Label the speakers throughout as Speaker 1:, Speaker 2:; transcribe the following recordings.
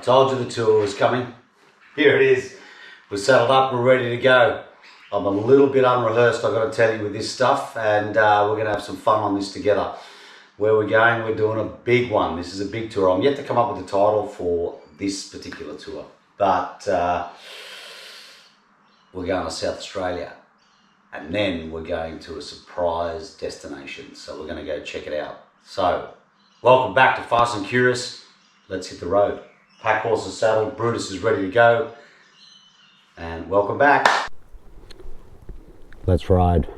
Speaker 1: told you the tour was coming. Here it is. We're saddled up, we're ready to go. I'm a little bit unrehearsed, I've got to tell you, with this stuff, and we're going to have some fun on this together. Where we're going, we're doing a big one. This is a big tour. I'm yet to come up with a title for this particular tour, but we're going to South Australia, and then we're going to a surprise destination. So we're going to go check it out. So, welcome back to Fast and Curious. Let's hit the road. Pack horse is saddled, Brutus is ready to go, and welcome back. Let's ride.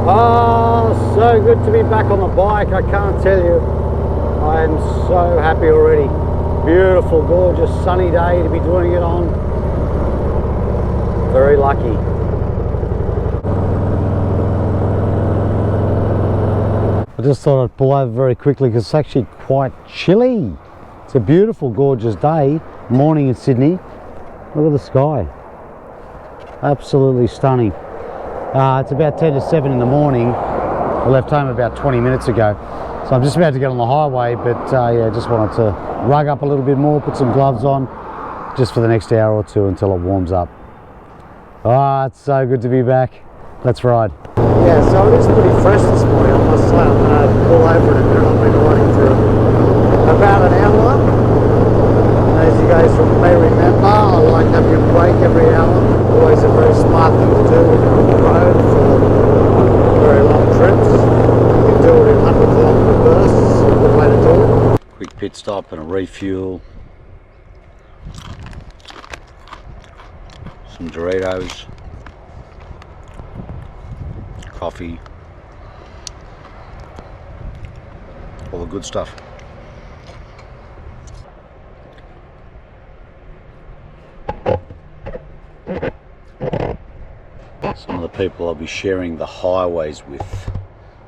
Speaker 1: Oh, so good to be back on the bike. I can't tell you. I am so happy already. Beautiful, gorgeous, sunny day to be doing it on. Very lucky. I just thought I'd pull over very quickly because it's actually quite chilly. It's a beautiful, gorgeous day. Morning in Sydney. Look at the sky. Absolutely stunning. It's about 10 to 7 in the morning. I left home about 20 minutes ago. So I'm just about to get on the highway, but yeah, just wanted to rug up a little bit more, put some gloves on, just for the next hour or two until it warms up. It's so good to be back. Let's ride. Yeah, so it is pretty fresh this morning, I must say. I'm going to pull over in a minute. I've been riding for about an hour. And as you guys may remember, I like having a break every hour. Always a very smart thing to do when you're on the road for very long trips. You can do it in 100-kilometre bursts. It's a good way to do it. Quick pit stop and a refuel. Some Doritos. Coffee. All the good stuff. Some of the people I'll be sharing the highways with.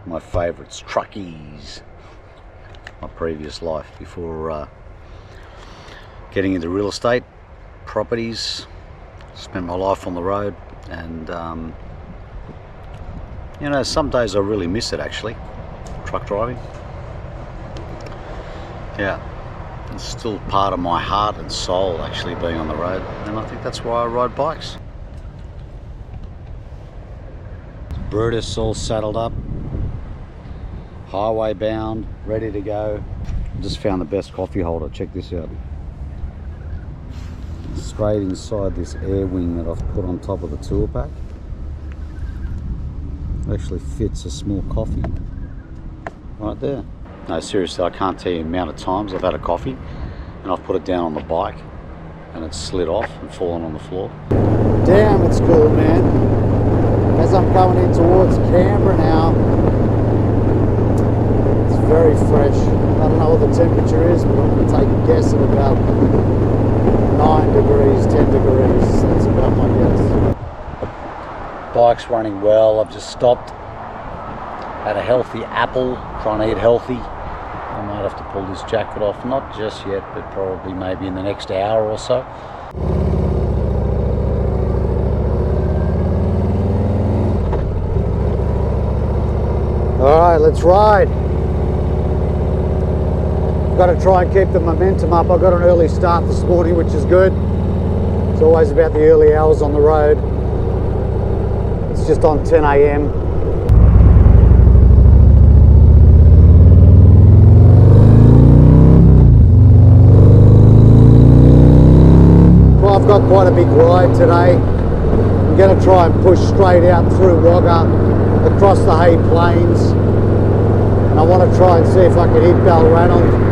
Speaker 1: My favourites, truckies. My previous life before getting into real estate, properties. Spent my life on the road, and you know, some days I really miss it actually, truck driving. Yeah, it's still part of my heart and soul actually, being on the road, and I think that's why I ride bikes. Brutus all saddled up, highway bound, ready to go. I just found the best coffee holder, check this out. Straight inside this air wing that I've put on top of the tour pack. It actually fits a small coffee right there. No, seriously, I can't tell you the amount of times I've had a coffee and I've put it down on the bike and it's slid off and fallen on the floor. Damn, it's cool, man. As I'm coming in towards Canberra now, it's very fresh. I don't know what the temperature is, but I'm going to take a guess at about 9 degrees, 10 degrees. That's about my guess. Bike's running well. I've just stopped, had a healthy apple, trying to eat healthy. I might have to pull this jacket off, not just yet, but probably maybe in the next hour or so. Alright, let's ride. Got to try and keep the momentum up. I got an early start this morning, which is good. It's always about the early hours on the road. It's just on 10 AM. Well, I've got quite a big ride today. I'm going to try and push straight out through Wagga, across the Hay Plains, and I want to try and see if I can hit Balranald.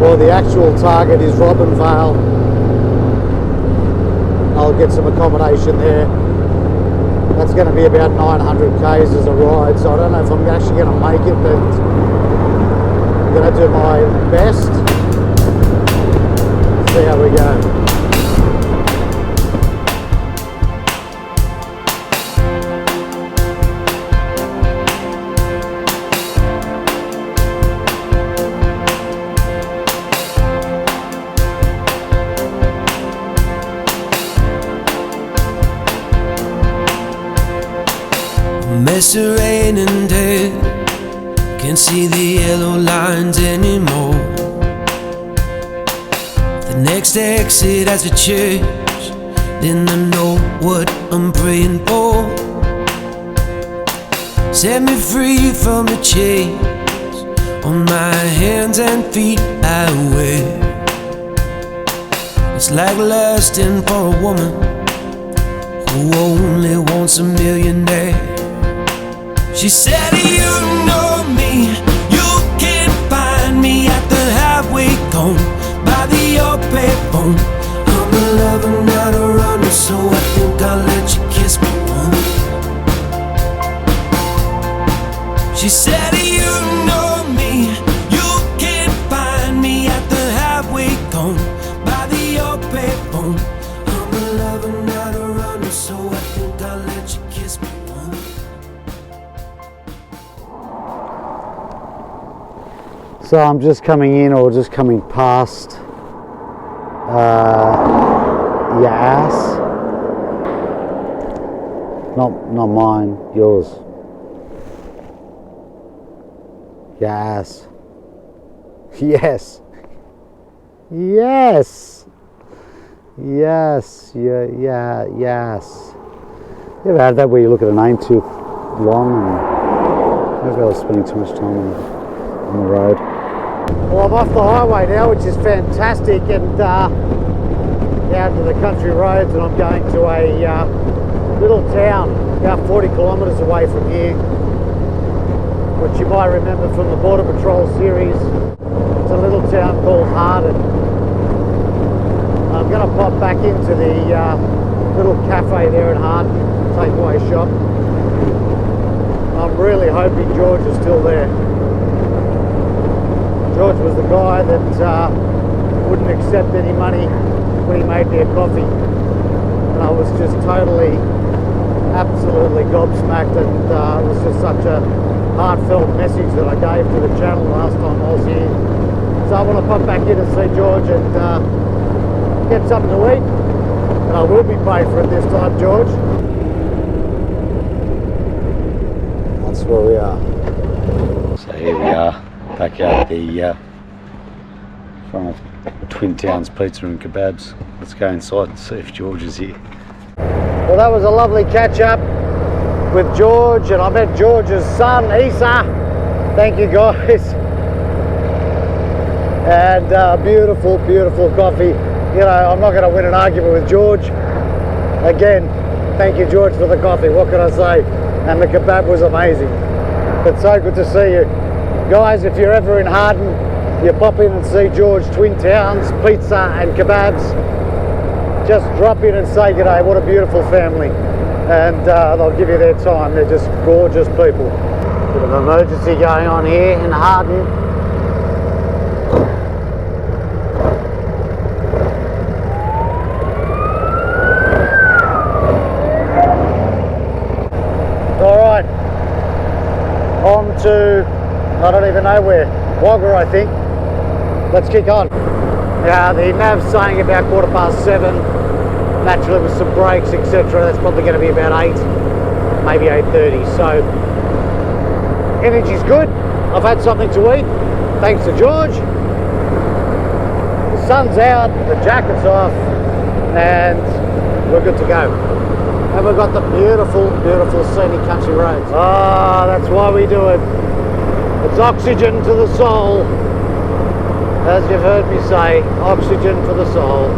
Speaker 1: Well, the actual target is Robinvale. I'll get some accommodation there. That's going to be about 900 k's as a ride, so I don't know if I'm actually going to make it, but I'm going to do my best. See how we go.
Speaker 2: It's a raining day, can't see the yellow lines anymore. The next exit has a church, then I know what I'm praying for. Set me free from the chains on my hands and feet I wear. It's like lusting for a woman who only wants a millionaire. She said, you know me, you can find me at the highway cone by the old payphone. I'm a lover, not a runner, so I think I'll let you kiss me once. She said, you know me, you can find me at the highway cone by the old payphone. I'm a lover, not a runner, so I think I'll let you kiss me once.
Speaker 1: So I'm just coming in, or just coming past your ass. Not mine, yours. Your ass. Yes. Yes. Yes. Yeah. Yes. You ever had that where you look at a name too long and maybe I was spending too much time on the road. Well, I'm off the highway now, which is fantastic, and down to the country roads, and I'm going to a little town about 40 kilometres away from here, which you might remember from the Border Patrol series. It's a little town called Harden. I'm going to pop back into the little cafe there in Harden, takeaway shop. I'm really hoping George is still there. George was the guy that wouldn't accept any money when he made me a coffee, and I was just totally, absolutely gobsmacked, and it was just such a heartfelt message that I gave to the channel last time I was here. So I want to pop back in and see George and get something to eat, and I will be paid for it this time, George. That's where we are. So here we are, back out the front of Twin Towns Pizza and Kebabs. Let's go inside and see if George is here. Well, that was a lovely catch up with George, and I met George's son, Isa. Thank you guys. And beautiful, beautiful coffee. You know, I'm not going to win an argument with George. Again, thank you, George, for the coffee. What can I say? And the kebab was amazing. It's so good to see you. Guys, if you're ever in Harden, you pop in and see George, Twin Towns, pizza and kebabs. Just drop in and say g'day. What a beautiful family. And they'll give you their time. They're just gorgeous people. Bit of emergency going on here in Harden. Alright, on to, I don't even know where, Wagga I think. Let's kick on. Yeah, the nav's saying about 7:15. Naturally with some brakes, etc. That's probably going to be about 8, maybe 8:30. So energy's good. I've had something to eat, thanks to George. The sun's out, the jacket's off, and we're good to go. And we've got the beautiful, beautiful scenic country roads. Ah, that's why we do it. It's oxygen to the soul. As you've heard me say, oxygen for the soul.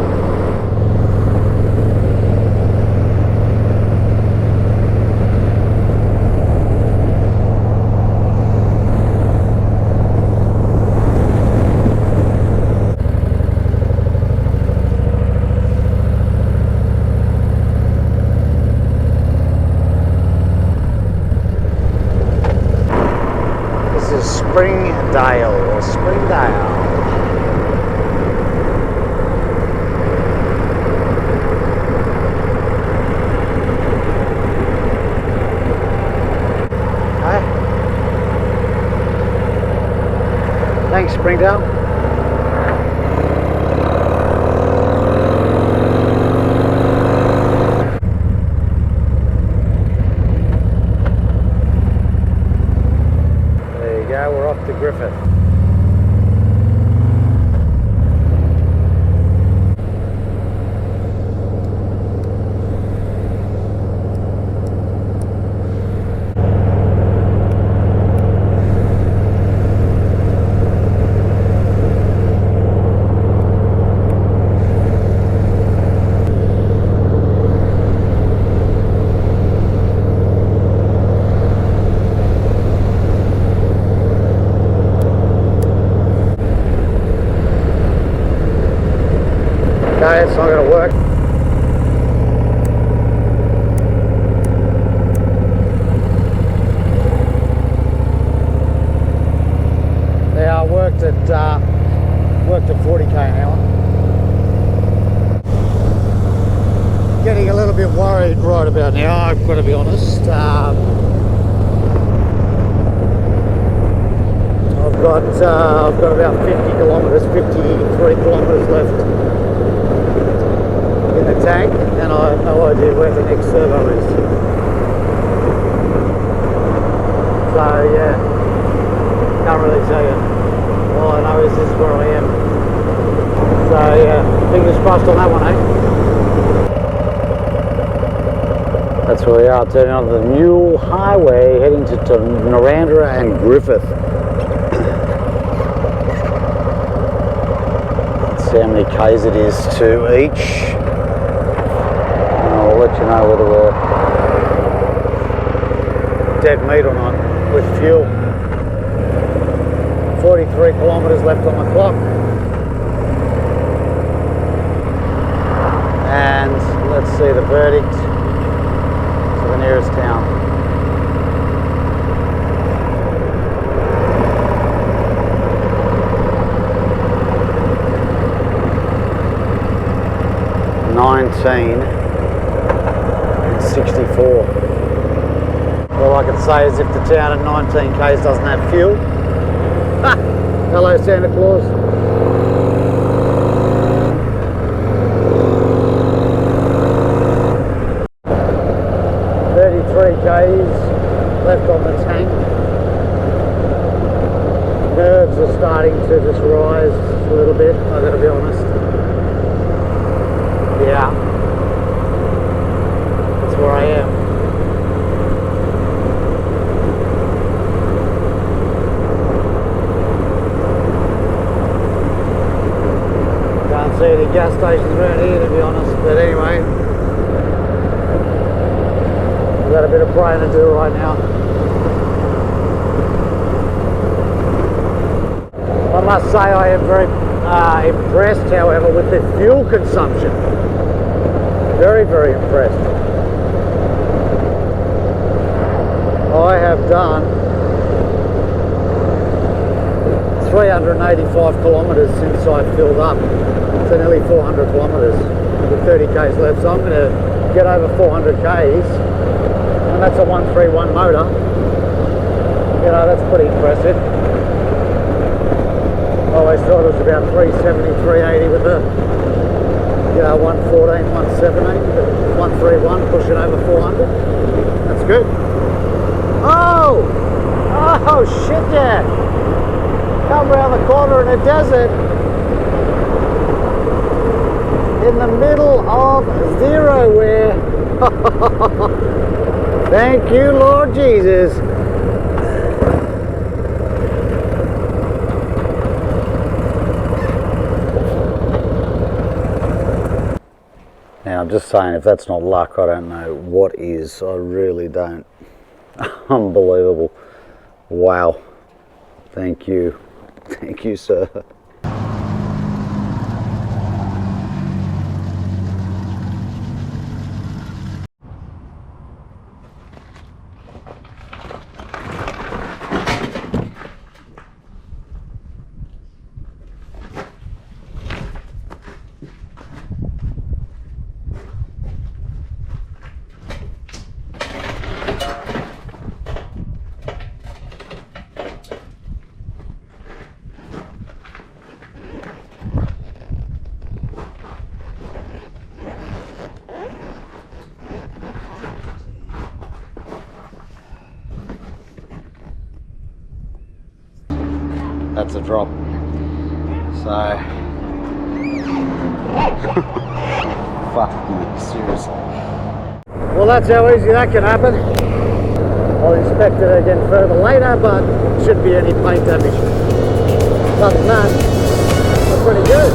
Speaker 1: Springdale. Okay. Thanks, Springdale. little bit worried right about now, I've got to be honest. I've got about 50 kilometres, 53 kilometres left in the tank, and I have no idea where the next servo is. So yeah, can't really tell you. All I know is this is where I am. So yeah, fingers crossed on that one, eh? That's where we are, turning onto the Mule Highway, heading to Narrandera and Griffith. Let's see how many Ks it is to each. And I'll let you know whether we're dead meat or not with fuel. 43 kilometres left on the clock. And let's see the verdict to the nearest town. $19.64. All I can say is if the town at 19 Ks doesn't have fuel, ha! Hello Santa Claus. Ks left on the tank. Nerves are starting to just rise a little bit, I've got to be honest. Yeah, that's where I am. Can't see any gas stations around here, to be honest, but anyway. I've got a bit of praying to do right now. I must say I am very impressed, however, with the fuel consumption. Very, very impressed. I have done 385 kilometres since I filled up. So nearly 400 kilometres with 30 Ks left. So I'm going to get over 400 Ks. And that's a 131 motor. You know, that's pretty impressive. I always thought it was about 370, 380 with the, you know, 114, 117, but 131 pushing over 400. That's good. Oh! Oh, shit, yeah! Come around the corner in a desert in the middle of Zeroware. Thank you, Lord Jesus. Now, I'm just saying, if that's not luck, I don't know what is. I really don't. Unbelievable. Wow. Thank you. Thank you, sir. That's a drop. So, fuck me, seriously. Well, that's how easy that can happen. I'll inspect it again further later, but shouldn't be any paint damage. Other than that, that's pretty good.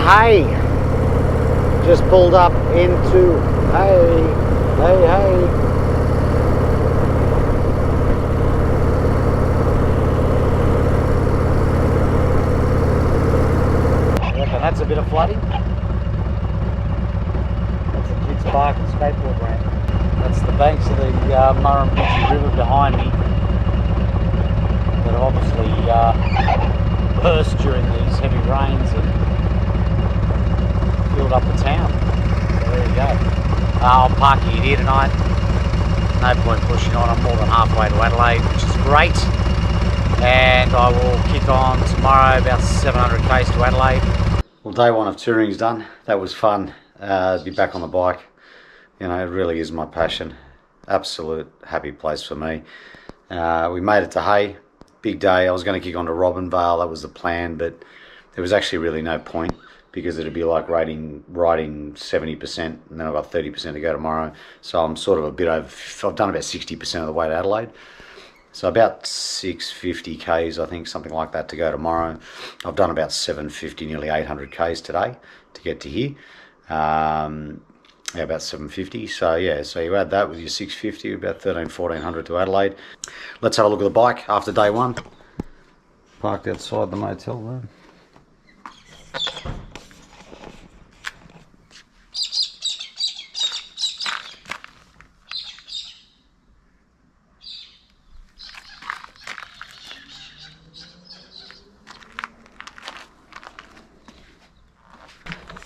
Speaker 1: Hay. Just pulled up into Hay. Hey. That's a bit of flooding. That's a kids' park and skateboard ramp. That's the banks of the Murrumbidgee River behind me that have obviously burst during these heavy rains and filled up the town. So there you go. I'm parking it here tonight. No point pushing on. I'm more than halfway to Adelaide, which is great. And I will kick on tomorrow about 700 k's to Adelaide. Well, day one of touring's done. That was fun. Be back on the bike. You know, it really is my passion. Absolute happy place for me. We made it to Hay. Big day. I was going to kick on to Robinvale. That was the plan, but there was actually really no point because it'd be like riding 70%, and then I've got 30% to go tomorrow. So I'm sort of a bit over. I've done about 60% of the way to Adelaide. So about 650 k's, I think, something like that to go tomorrow. I've done about 750, nearly 800 k's today to get to here. Yeah, about 750. So yeah, so you add that with your 650, about 1400 to Adelaide. Let's have a look at the bike after day one. Parked outside the motel room.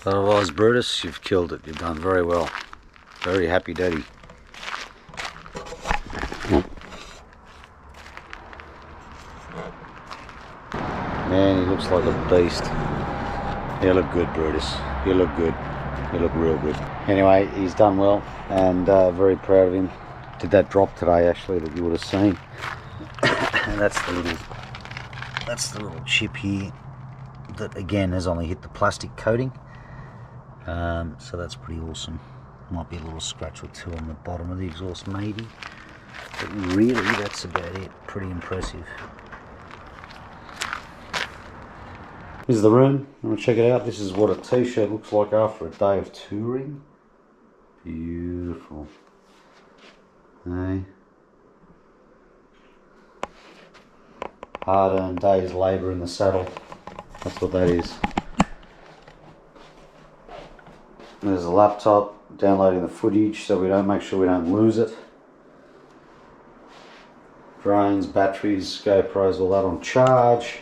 Speaker 1: Otherwise, Brutus, you've killed it. You've done very well. Very happy daddy. Man, he looks like a beast. You look good, Brutus. You look good. You look real good. Anyway, he's done well, and very proud of him. Did that drop today, actually, that you would have seen. And that's the little chip here that again has only hit the plastic coating. So that's pretty awesome. Might be a little scratch or two on the bottom of the exhaust maybe, but really that's about it. Pretty impressive. This is the room. You want to check it out? This is what a t-shirt looks like after a day of touring. Beautiful. Hey. Hard-earned days labour in the saddle. That's what that is. There's a laptop downloading the footage so we don't make sure we don't lose it. Drones, batteries, GoPros, all that on charge.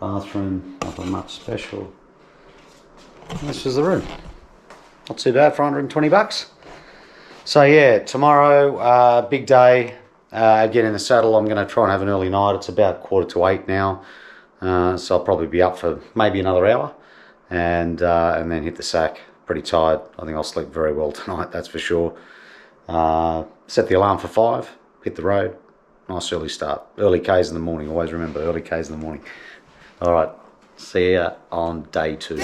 Speaker 1: Bathroom, nothing much special. This is the room. Not too bad for 120 bucks. So yeah, tomorrow, big day. Again in the saddle, I'm going to try and have an early night. It's about 7:45 now. So I'll probably be up for maybe another hour. And then hit the sack. Pretty tired. I think I'll sleep very well tonight, that's for sure. Set the alarm for 5, hit the road. Nice early start. Early K's in the morning, always remember, early K's in the morning. Alright, see ya on day 2.